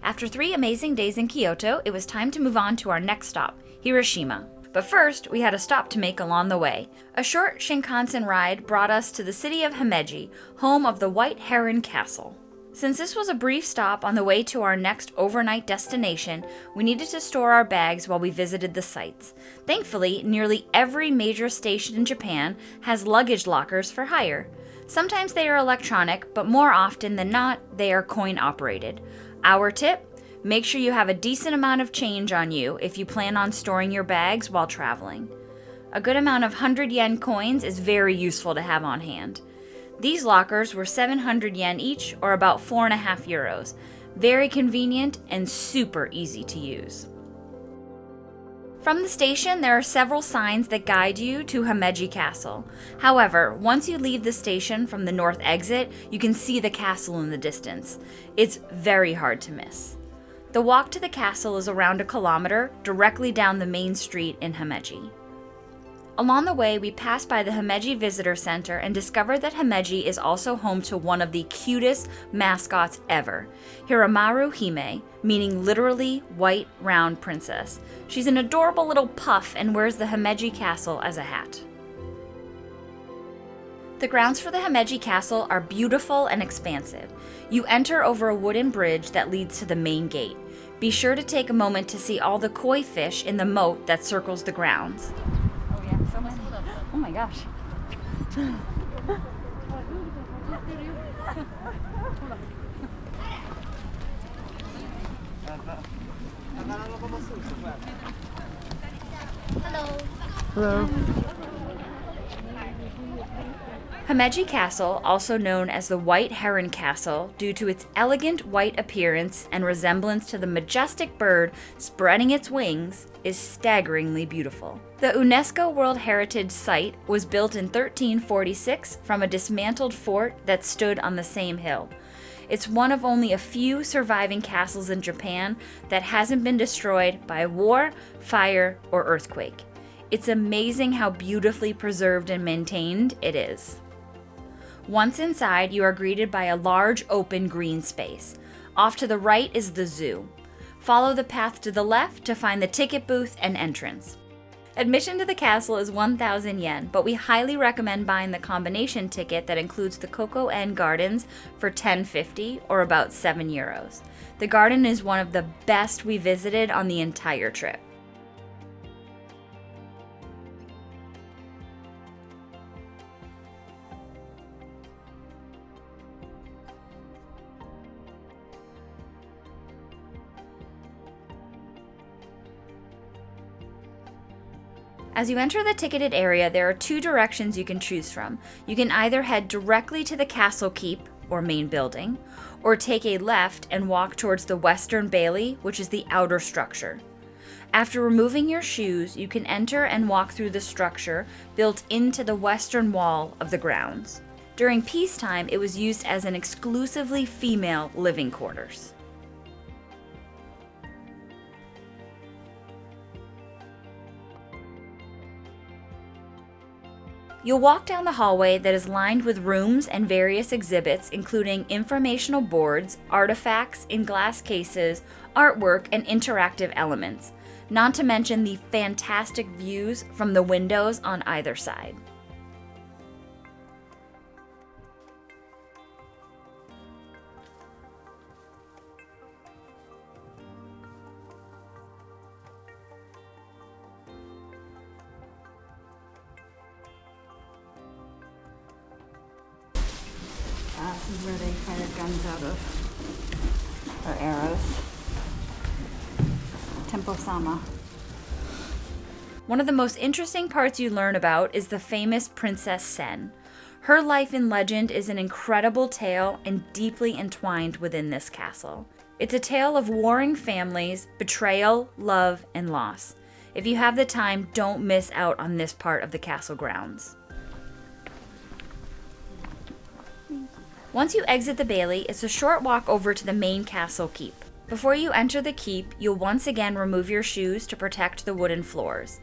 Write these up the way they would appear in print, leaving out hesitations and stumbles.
After 3 amazing days in Kyoto, it was time to move on to our next stop, Hiroshima. But first, we had a stop to make along the way. A short Shinkansen ride brought us to the city of Himeji, home of the White Heron Castle. Since this was a brief stop on the way to our next overnight destination, we needed to store our bags while we visited the sites. Thankfully, nearly every major station in Japan has luggage lockers for hire. Sometimes they are electronic, but more often than not, they are coin-operated. Our tip? Make sure you have a decent amount of change on you if you plan on storing your bags while traveling. A good amount of 100 yen coins is very useful to have on hand. These lockers were 700 yen each, or about 4.5 euros. Very convenient and super easy to use. From the station, there are several signs that guide you to Himeji Castle. However, once you leave the station from the north exit, you can see the castle in the distance. It's very hard to miss. The walk to the castle is around 1 kilometer, directly down the main street in Himeji. Along the way, we passed by the Himeji Visitor Center and discovered that Himeji is also home to one of the cutest mascots ever, Hiramaru Hime, meaning literally white round princess. She's an adorable little puff and wears the Himeji Castle as a hat. The grounds for the Himeji Castle are beautiful and expansive. You enter over a wooden bridge that leads to the main gate. Be sure to take a moment to see all the koi fish in the moat that circles the grounds. Oh my gosh. Hello. Himeji Castle, also known as the White Heron Castle, due to its elegant white appearance and resemblance to the majestic bird spreading its wings, is staggeringly beautiful. The UNESCO World Heritage Site was built in 1346 from a dismantled fort that stood on the same hill. It's one of only a few surviving castles in Japan that hasn't been destroyed by war, fire, or earthquake. It's amazing how beautifully preserved and maintained it is. Once inside, you are greeted by a large open green space. Off to the right is the zoo. Follow the path to the left to find the ticket booth and entrance. Admission to the castle is 1,000 yen, but we highly recommend buying the combination ticket that includes the Koko-en Gardens for 10.50 or about 7 euros. The garden is one of the best we visited on the entire trip. As you enter the ticketed area, there are 2 directions you can choose from. You can either head directly to the castle keep, or main building, or take a left and walk towards the western bailey, which is the outer structure. After removing your shoes, you can enter and walk through the structure built into the western wall of the grounds. During peacetime, it was used as an exclusively female living quarters. You'll walk down the hallway that is lined with rooms and various exhibits, including informational boards, artifacts in glass cases, artwork, and interactive elements, not to mention the fantastic views from the windows on either side. This is where they fired guns out of, or arrows. Tempo-sama. One of the most interesting parts you learn about is the famous Princess Sen. Her life and legend is an incredible tale and deeply entwined within this castle. It's a tale of warring families, betrayal, love, and loss. If you have the time, don't miss out on this part of the castle grounds. Once you exit the bailey, it's a short walk over to the main castle keep. Before you enter the keep, you'll once again remove your shoes to protect the wooden floors.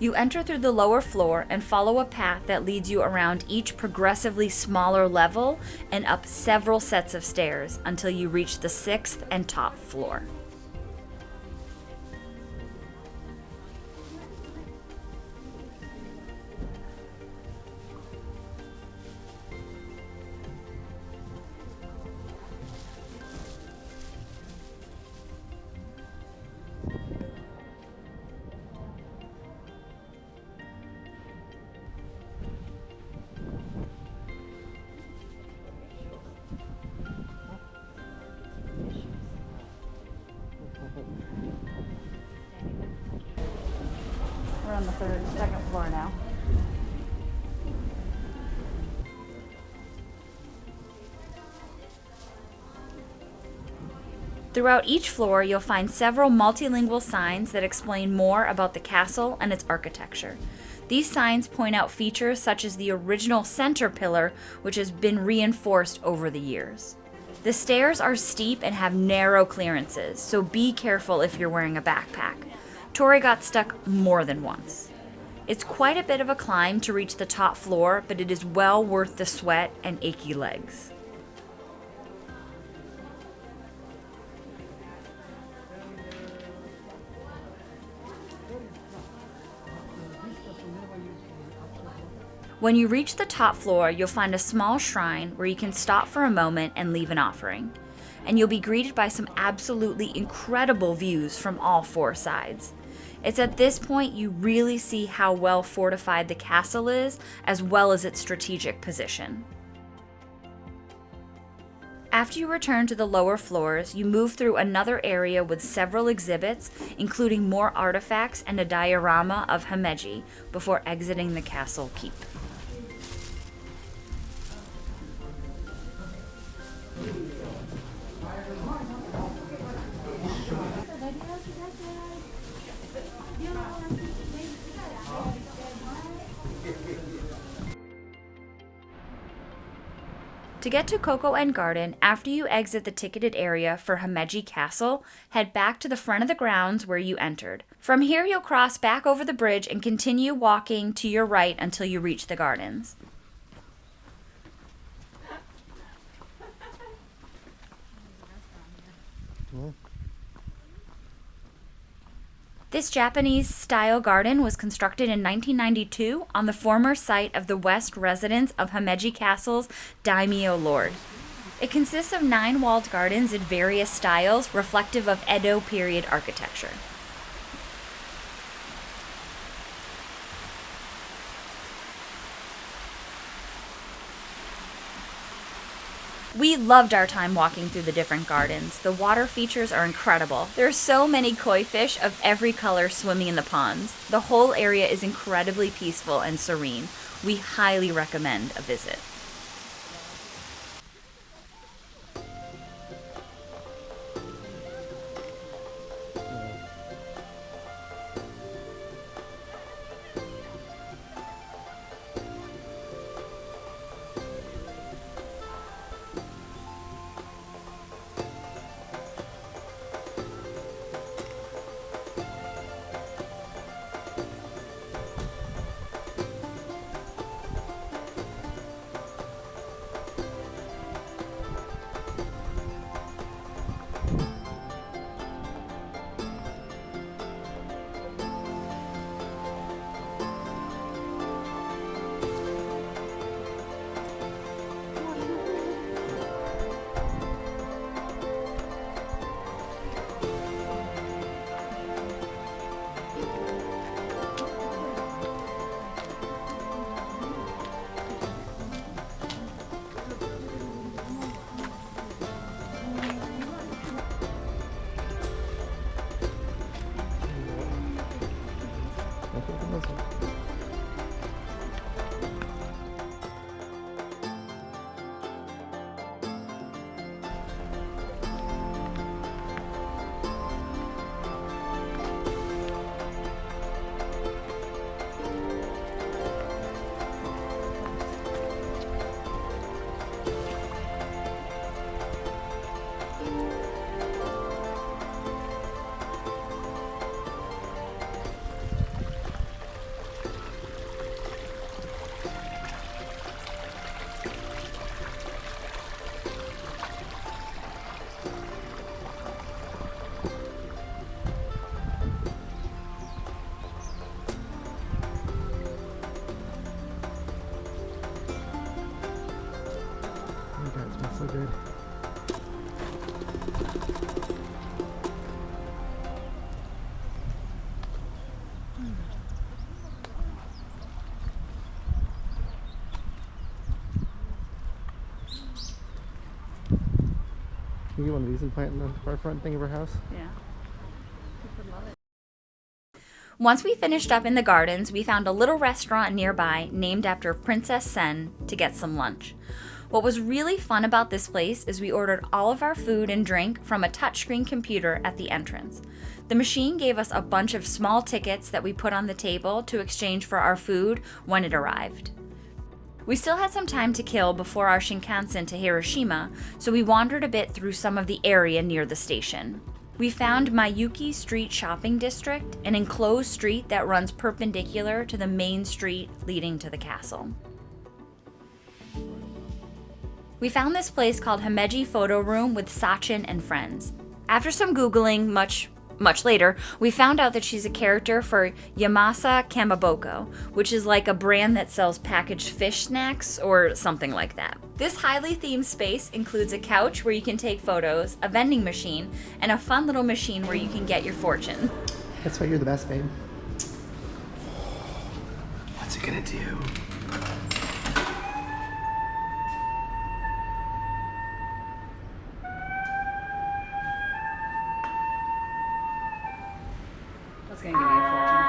You enter through the lower floor and follow a path that leads you around each progressively smaller level and up several sets of stairs until you reach the 6th and top floor. We're on the second floor now. Throughout each floor, you'll find several multilingual signs that explain more about the castle and its architecture. These signs point out features such as the original center pillar, which has been reinforced over the years. The stairs are steep and have narrow clearances, so be careful if you're wearing a backpack. Tori got stuck more than once. It's quite a bit of a climb to reach the top floor, but it is well worth the sweat and achy legs. When you reach the top floor, you'll find a small shrine where you can stop for a moment and leave an offering. And you'll be greeted by some absolutely incredible views from all 4 sides. It's at this point you really see how well fortified the castle is, as well as its strategic position. After you return to the lower floors, you move through another area with several exhibits, including more artifacts and a diorama of Himeji, before exiting the castle keep. To get to Koko-en Garden, after you exit the ticketed area for Himeji Castle, head back to the front of the grounds where you entered. From here, you'll cross back over the bridge and continue walking to your right until you reach the gardens. This Japanese-style garden was constructed in 1992 on the former site of the west residence of Himeji Castle's daimyo lord. It consists of 9 walled gardens in various styles reflective of Edo period architecture. We loved our time walking through the different gardens. The water features are incredible. There are so many koi fish of every color swimming in the ponds. The whole area is incredibly peaceful and serene. We highly recommend a visit. good. You get one of these and plant in the front thing of our house? Yeah. Once we finished up in the gardens, we found a little restaurant nearby named after Princess Sen to get some lunch. What was really fun about this place is we ordered all of our food and drink from a touchscreen computer at the entrance. The machine gave us a bunch of small tickets that we put on the table to exchange for our food when it arrived. We still had some time to kill before our Shinkansen to Hiroshima, so we wandered a bit through some of the area near the station. We found Miyuki Street Shopping District, an enclosed street that runs perpendicular to the main street leading to the castle. We found this place called Himeji Photo Room with Sachin and friends. After some Googling, much later, we found out that she's a character for Yamasa Kamaboko, which is like a brand that sells packaged fish snacks or something like that. This highly themed space includes a couch where you can take photos, a vending machine, and a fun little machine where you can get your fortune. That's why you're the best, babe. What's it gonna do? What's gonna give me a fortune?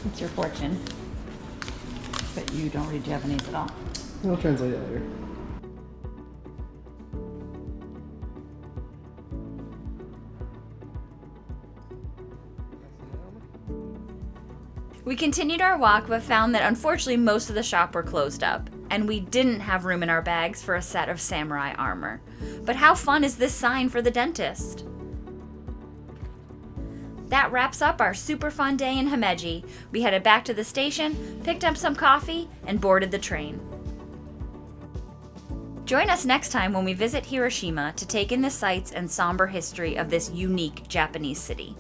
It's your fortune. But you don't read Japanese at all. I'll translate it later. We continued our walk but found that unfortunately most of the shop were closed up, and we didn't have room in our bags for a set of samurai armor. But how fun is this sign for the dentist? That wraps up our super fun day in Himeji. We headed back to the station, picked up some coffee, and boarded the train. Join us next time when we visit Hiroshima to take in the sights and somber history of this unique Japanese city.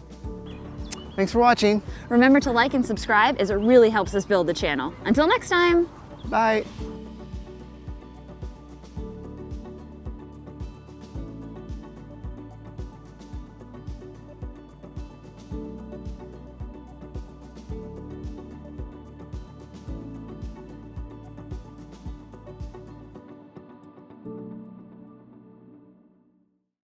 Thanks for watching. Remember to like and subscribe as it really helps us build the channel. Until next time! Bye.